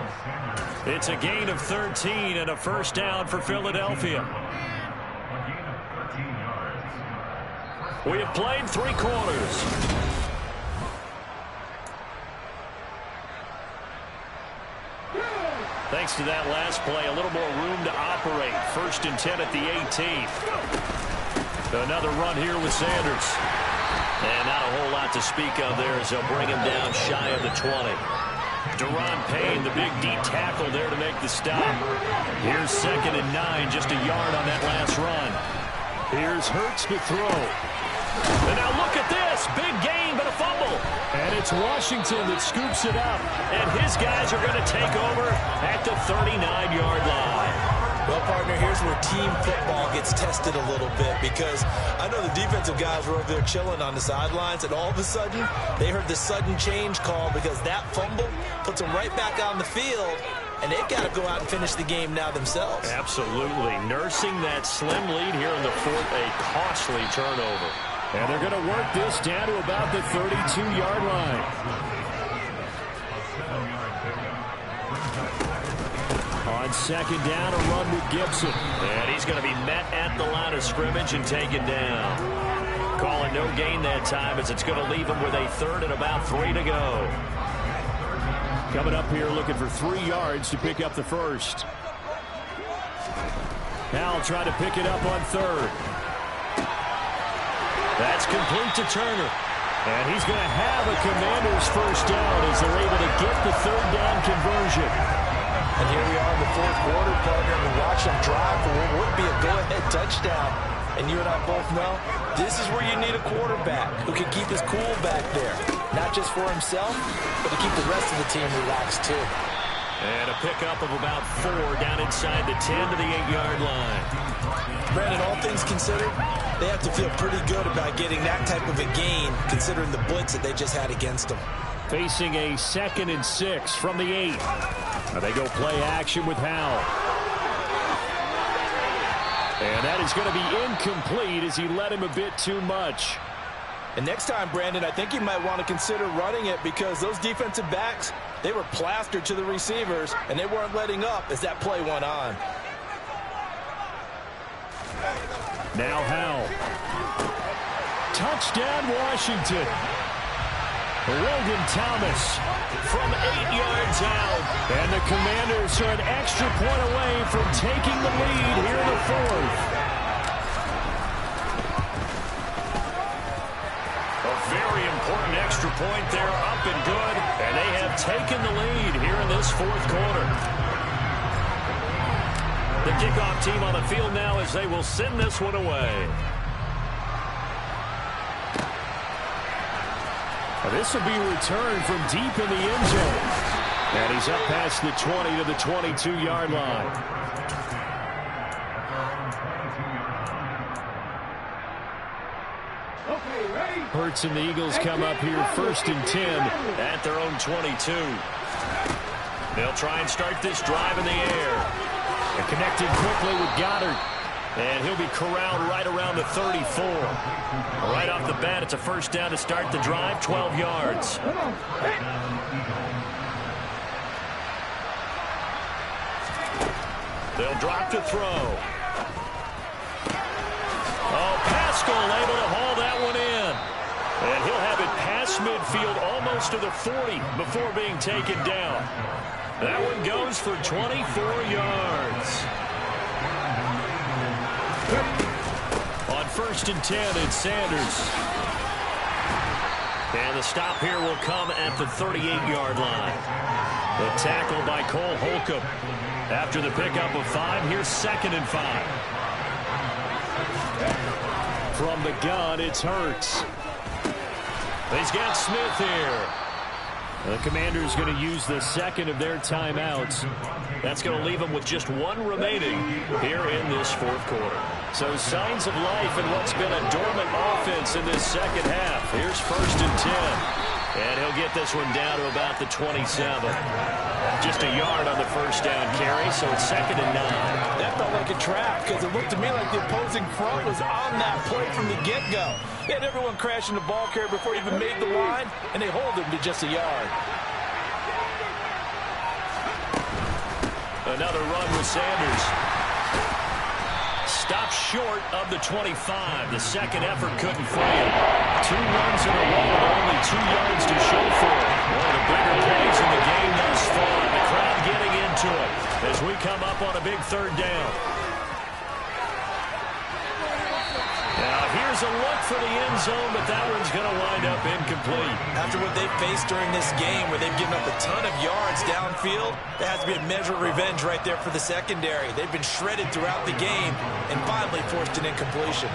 [SPEAKER 3] It's a gain of 13 and a first down for Philadelphia. We have played 3 quarters. Thanks to that last play, a little more room to operate. 1st and 10 at the 18th. Another run here with Sanders. And not a whole lot to speak of there as they'll bring him down shy of the 20. Deron Payne, the big deep tackle there to make the stop. Here's 2nd and 9, just a yard on that last run. Here's Hurts to throw. And now look at this. Big gain, but a fumble. And it's Washington that scoops it up. And his guys are going to take over at the 39-yard line.
[SPEAKER 4] Well, partner, here's where team football gets tested a little bit because I know the defensive guys were over there chilling on the sidelines, and all of a sudden, they heard the sudden change call because that fumble puts them right back on the field, and they've got to go out and finish the game now themselves.
[SPEAKER 3] Absolutely. Nursing that slim lead here in the 4th, a costly turnover. And they're going to work this down to about the 32-yard line. On 2nd down, a run with Gibson. And he's going to be met at the line of scrimmage and taken down. Calling no gain that time as it's going to leave him with a 3rd and about 3 to go. Coming up here looking for 3 yards to pick up the first. Now try to pick it up on 3rd. That's complete to Turner. And he's going to have a Commander's first down as they're able to get the 3rd down conversion.
[SPEAKER 4] And here we are in the 4th quarter, partner, and watch them drive for what would be a go-ahead touchdown. And you and I both know this is where you need a quarterback who can keep his cool back there. Not just for himself, but to keep the rest of the team relaxed too.
[SPEAKER 3] And a pickup of about 4 down inside the 10 to the 8-yard line.
[SPEAKER 4] Brandon, all things considered, they have to feel pretty good about getting that type of a gain considering the blitz that they just had against them.
[SPEAKER 3] Facing a 2nd and 6 from the 8. Now they go play action with Howell. And that is going to be incomplete as he led him a bit too much.
[SPEAKER 4] And next time, Brandon, I think you might want to consider running it because those defensive backs, they were plastered to the receivers, and they weren't letting up as that play went on.
[SPEAKER 3] Now Howell. Touchdown, Washington. Logan Thomas from 8 yards out. And the Commanders are an extra point away from taking the lead here in the 4th. A very important extra point there, up and good. And they have taken the lead here in this 4th quarter. The kickoff team on the field now as they will send this one away. This will be returned from deep in the end zone. And he's up past the 20 to the 22-yard line. Hurts and the Eagles come up here 1st and 10 at their own 22. They'll try and start this drive in the air. They're connected quickly with Goddard. And he'll be corralled right around the 34. Right off the bat, it's a first down to start the drive, 12 yards. They'll drop to throw. Oh, Pascal able to haul that one in. And he'll have it past midfield almost to the 40 before being taken down. That one goes for 24 yards. On 1st and 10, it's Sanders. And the stop here will come at the 38-yard line. The tackle by Cole Holcomb. After the pickup of 5, here's 2nd and 5. From the gun, it's Hurts. He's got Smith here. The Commanders going to use the 2nd of their timeouts. That's going to leave them with just 1 remaining here in this 4th quarter. So signs of life in what's been a dormant offense in this 2nd half. Here's 1st and 10. And he'll get this one down to about the 27. Just a yard on the first down carry, so it's 2nd and 9.
[SPEAKER 4] That felt like a trap because it looked to me like the opposing front was on that play from the get-go. They had everyone crashing the ball carrier before he even made the line, and they hold him to just a yard.
[SPEAKER 3] Another run with Sanders. Stopped short of the 25. The second effort couldn't free him. 2 runs in a row with only 2 yards to show for it. One of the bigger plays in the game thus far. The crowd getting into it as we come up on a big 3rd down. Now here's a look for the end zone, but that one's going to wind up incomplete.
[SPEAKER 4] After what they've faced during this game where they've given up a ton of yards downfield, there has to be a measure of revenge right there for the secondary. They've been shredded throughout the game and finally forced an incompletion.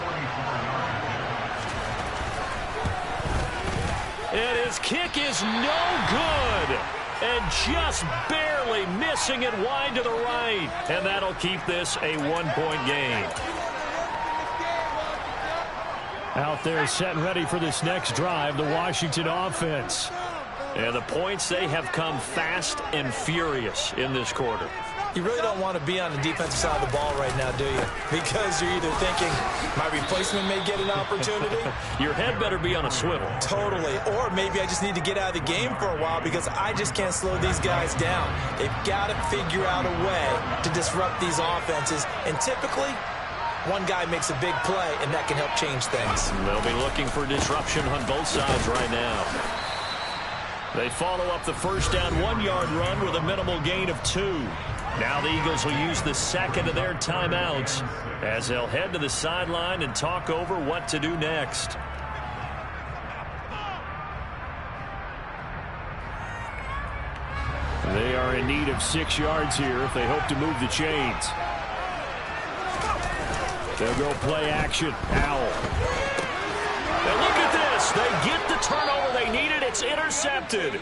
[SPEAKER 3] And his kick is no good. And just barely missing it wide to the right. And that'll keep this a 1-point game. Out there set and ready for this next drive, the Washington offense. And the points, they have come fast and furious in this quarter.
[SPEAKER 4] You really don't want to be on the defensive side of the ball right now, do you? Because you're either thinking, my replacement may get an opportunity.
[SPEAKER 3] Your head better be on a swivel.
[SPEAKER 4] Totally. Or maybe I just need to get out of the game for a while because I just can't slow these guys down. They've got to figure out a way to disrupt these offenses. And typically, one guy makes a big play, and that can help change things.
[SPEAKER 3] They'll be looking for disruption on both sides right now. They follow up the first down 1-yard run with a minimal gain of 2. Now the Eagles will use the 2nd of their timeouts as they'll head to the sideline and talk over what to do next. They are in need of 6 yards here if they hope to move the chains. They'll go play action. Powell. And look at this. They get the turnover they needed. It's intercepted.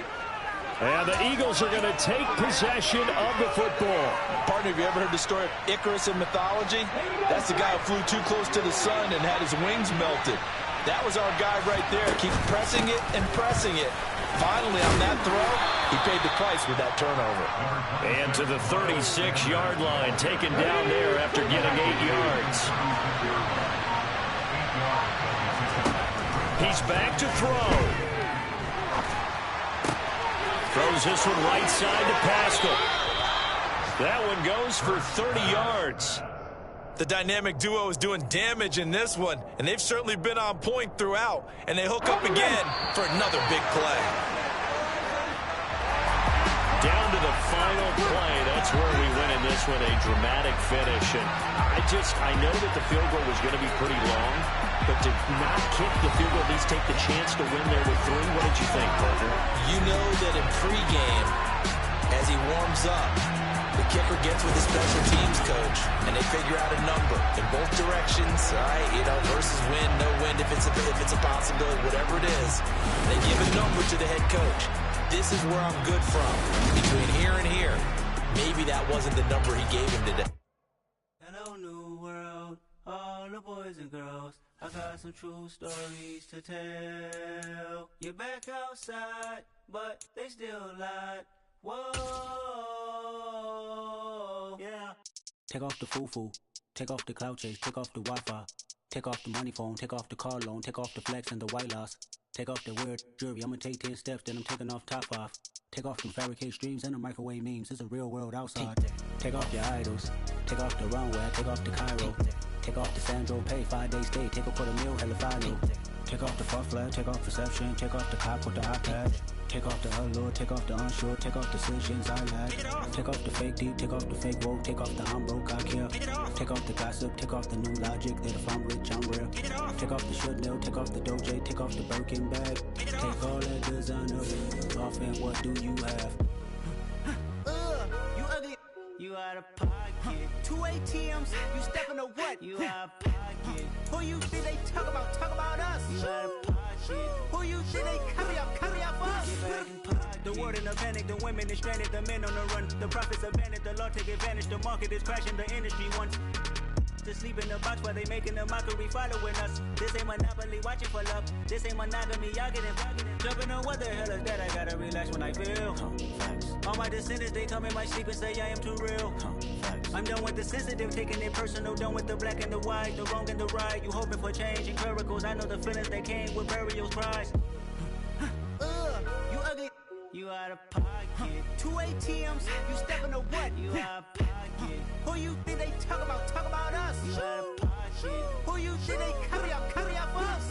[SPEAKER 3] And the Eagles are going to take possession of the football.
[SPEAKER 4] Partner, have you ever heard the story of Icarus in mythology? That's the guy who flew too close to the sun and had his wings melted. That was our guy right there. Keep pressing it and pressing it. Finally, on that throw, he paid the price with that turnover.
[SPEAKER 3] And to the 36-yard line, taken down there after getting 8 yards. He's back to throw. Throws this one right side to Pascal. That one goes for 30 yards.
[SPEAKER 4] The dynamic duo is doing damage in this one, and they've certainly been on point throughout. And they hook up again for another big play.
[SPEAKER 3] Down to the final play. That's where we win in this one, a dramatic finish. And I know that the field goal was going to be pretty long, but to not kick the field goal, at least take the chance to win there with 3. What did you think, Parker?
[SPEAKER 4] You know that in pregame, as he warms up, the kicker gets with the special teams coach, and they figure out a number in both directions. All right, versus win, no win. If if it's a possibility, whatever it is, they give a number to the head coach. This is where I'm good from. Between here and here, maybe that wasn't the number he gave him today.
[SPEAKER 6] Hello, new world, all the boys and girls. I got some true stories to tell. You're back outside, but they still lied. Whoa, yeah. Take off the foo-foo, take off the cloud chase, take off the Wi-Fi, take off the money phone, take off the car loan, take off the flex and the white loss, take off the weird jewelry. I'ma take 10 steps, then I'm taking off top 5. Take off them fabricate streams and the microwave memes. It's a real world outside. Take off your idols, take off the runway, take off the Cairo, take off the Sandro pay, 5-day stay, take off for the meal, hella final. Take off the far flag, take off perception, take off the cop with the iPad. Take off the allure, take off the unsure, take off decisions I lack. Take off the fake deep, take off the fake woke, take off the I'm broke, I care. Take off the gossip, take off the new logic that if I'm rich, I'm real. Take off the should know, take off the doje, take off the Birkin bag. Take all that designer off and what do you have? You ugly, you out of pocket. 2 ATMs, you stepping to what? You out of pocket. Who you think they talk about us? You out of pocket. Who you think they carry up us? The world in a panic, the women is stranded, the men on the run. The profits abandoned, the law take advantage, the market is crashing, the industry wants to sleep in the box while they making a mockery following us. This ain't monopoly, watching for love. This ain't monogamy, y'all getting jumping on what the hell is that? I gotta relax when I feel. All my descendants, they come in my sleep and say I am too real. I'm done with the sensitive, taking it personal, done with the black and the white, the wrong and the right. You hoping for change and miracles, I know the feelings that came with burial cries. You ugly, you out of pocket. 2 ATMs, you stepping to what? You out of pocket. Who you think they talk about us? You out of pocket. Who you think they carry up us?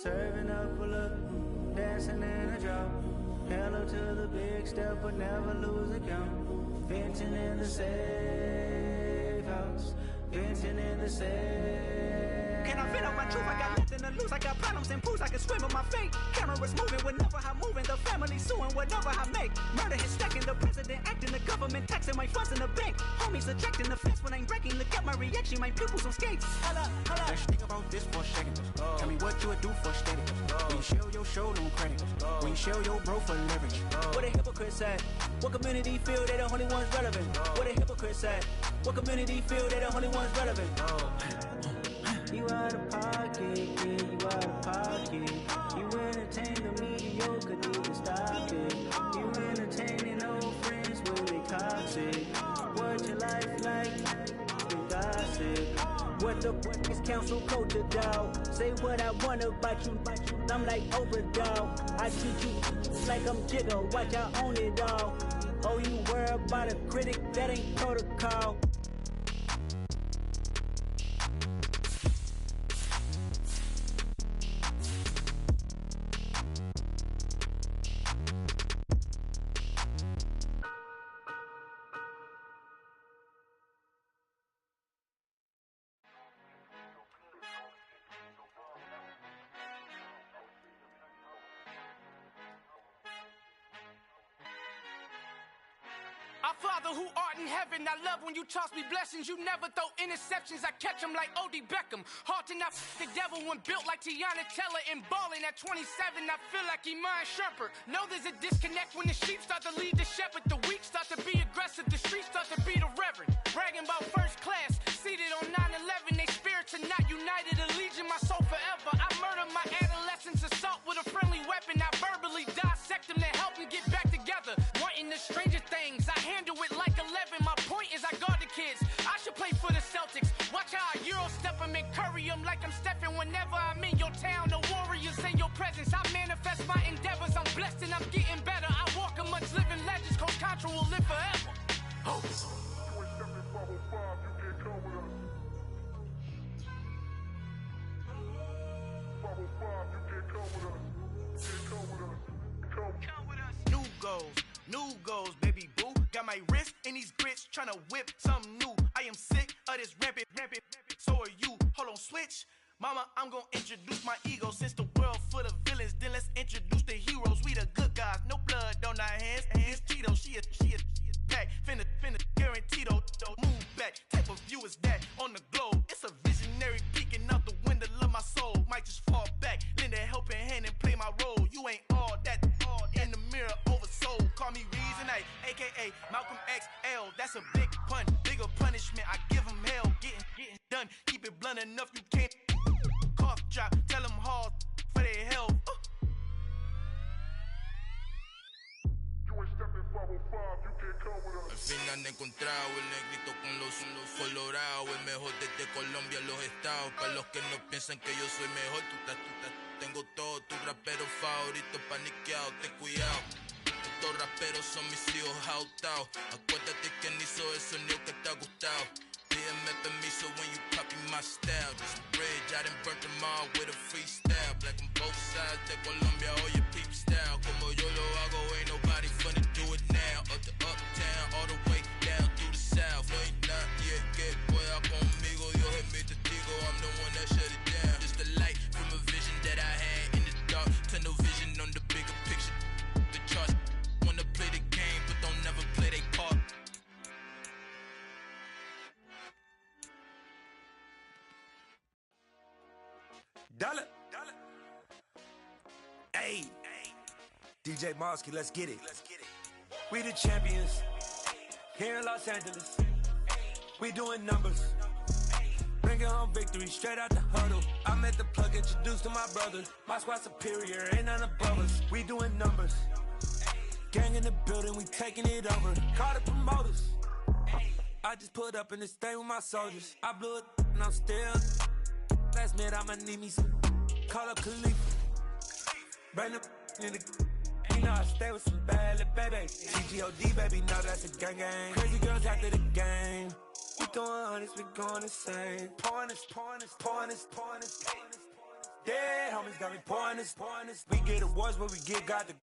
[SPEAKER 6] Serving up a look, dancing in a drop. Hello to the big step, but never lose a count. Venting in the safe house, venting in the safe. Can I fit up my truth? I got nothing to lose. I got problems and pools. I can swim with my fate. Cameras moving whenever I'm moving. The family suing whatever I make. Murder is stacking. The president acting. The government taxing my funds in the bank. Homies ejecting the fence when I'm breaking. Look at my reaction. My pupils on skates. Holla, holla. Let's think about this for a second. Tell me what you would do for steady. When you show your show, no credit. When you show your bro for leverage. What a hypocrite said. What community feel they the only ones relevant? What a hypocrite said. What community feel they the only ones relevant? You out of pocket, yeah, you out of pocket. You entertain the mediocre, need to stop it. You entertaining old friends when they toxic. What your life like? You gossip. What the fuck is council culture, dog? Say what I want about you, I'm like overdog. I treat you like I'm Jigga, watch I own it all. Oh, you worry about a critic, that ain't protocol.
[SPEAKER 2] Our Father who art in heaven, I love when you toss me blessings. You never throw interceptions, I catch them like O.D. Beckham. Hard to not the devil when built like Tiana Teller and balling at 27. I feel like Iman Shumpert. Know there's a disconnect when the sheep start to lead the shepherd. The weak start to be aggressive, the streets start to be the reverend. Bragging about first class, seated on 9/11. They spirits are not united, allegiance my soul forever. I murder my adolescence, assault with a friendly weapon. I verbally dissect them to help them get back together. Wanting the stranger things, I handle it like 11. My point is I guard the kids. I should play for the Celtics. Watch how I Euro step them and curry them like I'm Stephen. Whenever I'm in your town, the Warriors in your presence. I manifest my endeavors. I'm blessed and I'm getting better. I walk amongst living legends. Coach Contra will live forever. Oh. New goals, baby boo. Got my wrist in these grits, tryna whip something new. I am sick of this rampant. So are you. Hold on, switch. Mama, I'm gonna introduce my ego. Since the world full of villains, then let's introduce the heroes. We the good guys, no blood on our hands. Hands Tito, she a pack. Finna guaranteed, move back. Type of view is that on the globe. It's a visionary peeking out the window of my soul. Might just fall back.
[SPEAKER 7] That's a big pun, bigger punishment. I give him hell, getting done. Keep it blunt enough, you can't cough drop. Tell them hard for their health.
[SPEAKER 8] Al fin han encontrado el negrito con los colorados, el mejor desde Colombia, los estados. Para los que no piensan que yo soy mejor, tengo todo, tu rapero favorito paniqueado, ten cuidado. Estos raperos son mis hijos jautados. Acuérdate quién hizo el sonido que te ha gustado. Pídeme permiso when you copy my style. This bridge, I done burnt them all with a freestyle. Black on both sides de Colombia, oye peep style. Como yo lo hago, ain't nobody funny do it now. Up to uptown, all the way down through the south. No hay nadie que pueda conmigo, Dios es mi testigo. I'm the one that shut it down. Just a light from a vision that I had in the dark. Tunnel vision on the bigger picture. The charts wanna play the game, but don't never play their part.
[SPEAKER 2] Dollar. Hey, DJ Mosky, let's get it. We the champions here in Los Angeles. We doing numbers. Bringing home victory straight out the huddle. I'm at the plug, introduced to my brothers. My squad superior, ain't none above us. We doing numbers. Gang in the building, we taking it over. Call the promoters. I just put up in this thing with my soldiers. I blew it and I'm still. Last minute I'ma need me some. Call up Khalifa. Bring them in the. You know I stay with some bad little baby. CGOD baby, know that's a gang gang. Crazy girls after the game. We throwing hundreds, we going insane. Pouring this. Dead homies got me pouring this. We get awards, but we get got the.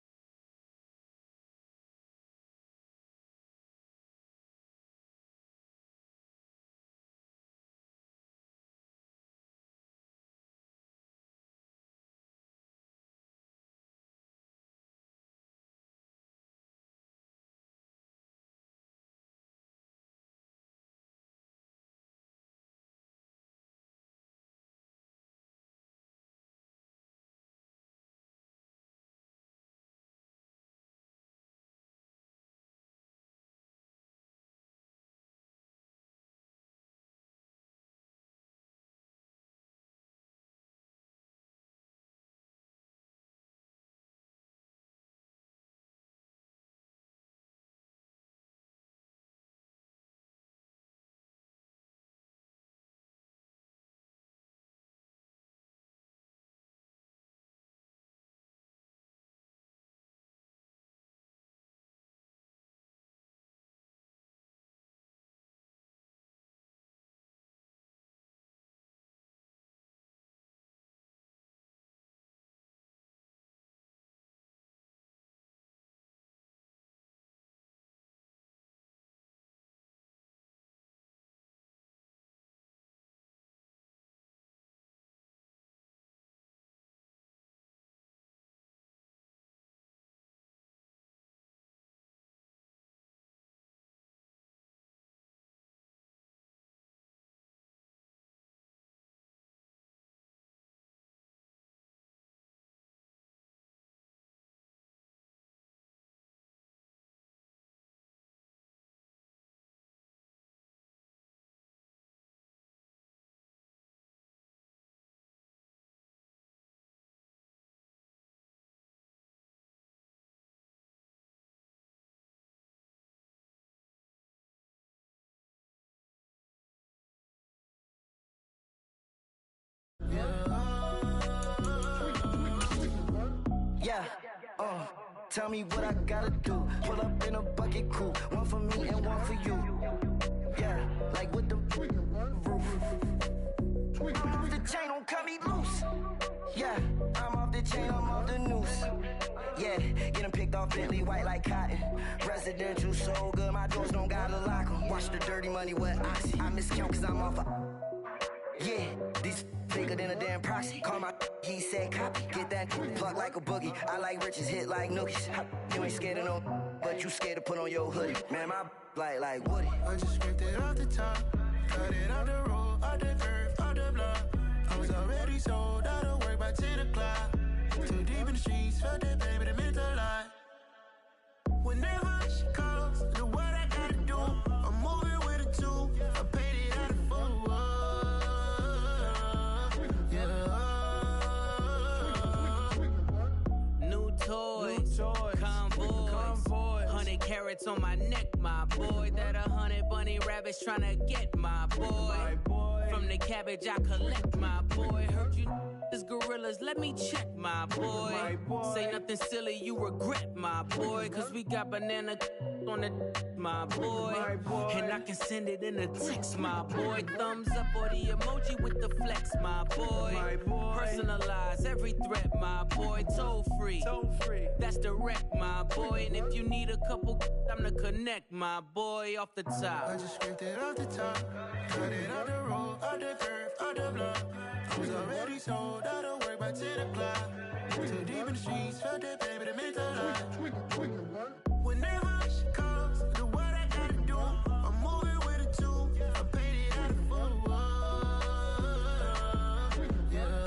[SPEAKER 9] Yeah, tell me what I gotta do. Pull up in a bucket crew, one for me and one for you. Yeah, like with the roof. I'm off the chain, don't cut me loose. Yeah, I'm off the chain, I'm off the noose. Yeah, getting picked off Bentley white like cotton. Residential so good, my doors don't gotta lock 'em. Watch the dirty money with oxy. I miscount cause I'm off yeah, these bigger than a damn proxy. Call my he said copy. Get that plug like a boogie. I like riches, hit like nookies. You ain't scared of no, but you scared to put on your hoodie. Man, my like Woody.
[SPEAKER 10] I just scraped it off the top. Cut it off the road, off the curve, off the block. I was already sold out of work by 10 o'clock. Too deep in the streets, felt that baby, that meant a lot. Whenever she calls, do what I gotta do. I'm
[SPEAKER 6] carats on my neck, my boy. That 100 bunny rabbits tryna get, my boy. From the cabbage I collect, my boy. Heard you is gorillas, let me check, my boy. Say nothing silly, you regret, my boy. Cause we got banana on the my boy. And I can send it in a text, my boy. Thumbs up or the emoji with the flex, my boy. Personalize every threat, my boy. Toll free. That's direct, my boy. And if you need a couple, I'm the connect, my boy, off the top.
[SPEAKER 10] I just scraped it off the top. Cut it off the road, off the curve, off the block. I was already sold out of work by 10 o'clock. Too deep in the streets, felt that pain, but it meant a lot. When that hush comes, do what I gotta do. I'm moving with a two. I'm painted out of fool. Yeah.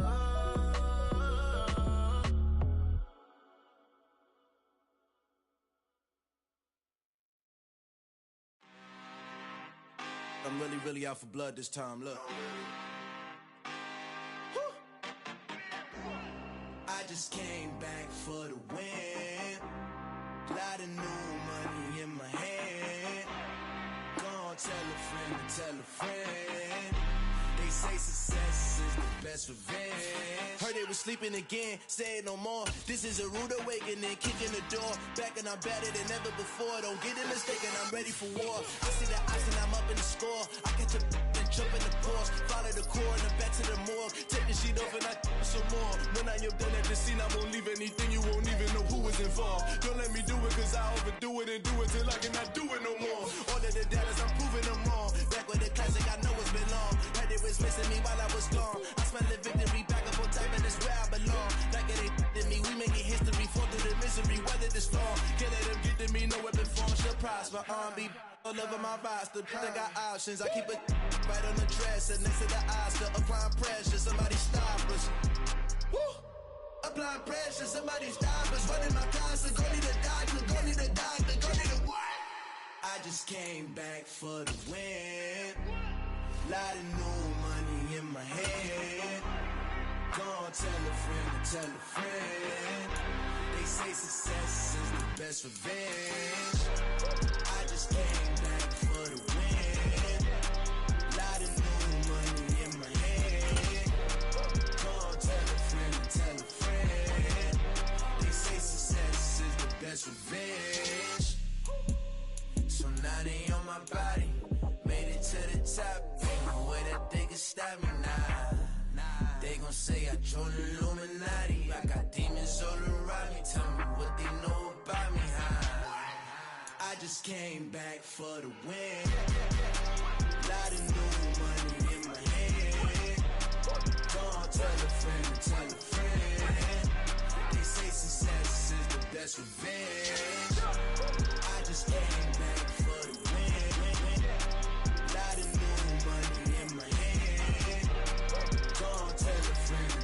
[SPEAKER 1] I'm really out for blood this time, look. I just came back for the win. Lot of new money in my hand. Gonna tell a friend. They say success is the best revenge. Heard they was sleeping again, say it no more. This is a rude awakening, kicking the door. Back and I'm better than ever before. Don't get it mistaken, I'm ready for war. I see the ice and I'm up in the score. I catch a and jump in the course. Follow the core and the back to the morgue. Take the sheet off and I some more. When I am done at the scene, I won't leave anything. You won't even know who was involved. Don't let me do it cause I overdo it and do it till I cannot do it no more. All of the doubters, I'm proving them wrong. Back with the classic, I know it's been long. Heard they was missing me while I was gone. I smell the victory back up on time and it's where I belong. Like it ain't to me, we making history. Fall through the misery, weather the storm. Can't let them get to me, no weapon form shall prosper. R&B all over my roster. I got options, I keep it right on the dresser. Next to the Oscar, applying pressure, somebody stop us. Woo! Applying pressure, somebody stop us. Running my concert, go need a doctor, go need a doctor, go need a what? I just came back for the win. Lot of new money in my hand. Gonna tell a friend. They say success is the best revenge. I just came back for the win. Lot of new money in my hand. Gonna tell a friend. They say success is the best revenge. So now they on my body. Made it to the top. Ain't no way that they can stop me now. They gon' say I joined the Illuminati. I got demons all around me. Tell me what they know about me, huh? I just came back for the win. Lot of new money in my hand. Gonna tell a friend. They say success is the best revenge. I just came back for the win. Lot of new money in my hand. Gonna tell a friend.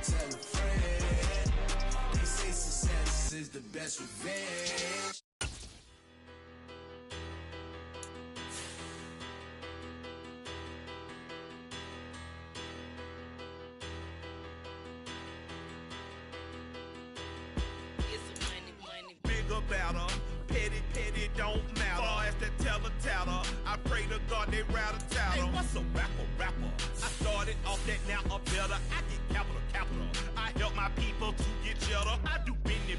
[SPEAKER 1] They say success is the best revenge.
[SPEAKER 11] Better, petty, don't matter. Far as the teller, I pray to God they rattle tattle. Hey, what's a rapper? I started off that, now I'm better. I get capital. I help my people to get cheddar. I do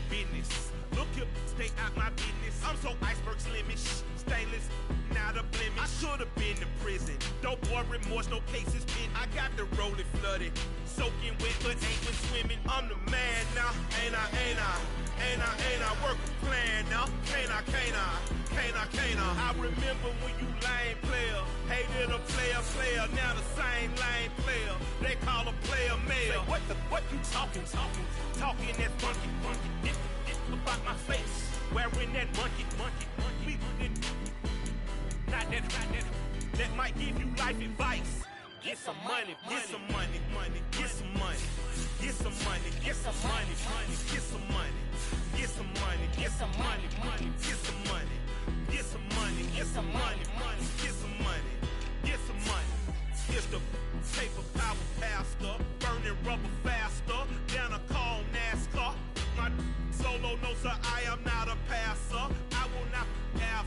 [SPEAKER 11] business. Look here, stay out my business. I'm so iceberg slimish, stainless, not a blemish. I should've been in prison. Don't boy remorse, no cases pinned. I got the rolling flooded, soaking wet, but ain't been swimming. I'm the man now, ain't I work a plan now. Can't I? I remember when you lame player, hated a player, now the same lame player. They call a player male. Say, what you talking that monkey. It's about my face, wearing that monkey. We not that might give you life advice. Get some money. It's the paper power pastor, burning rubber faster, down a call NASCAR. My solo, no sir, I am not a passer. I will not have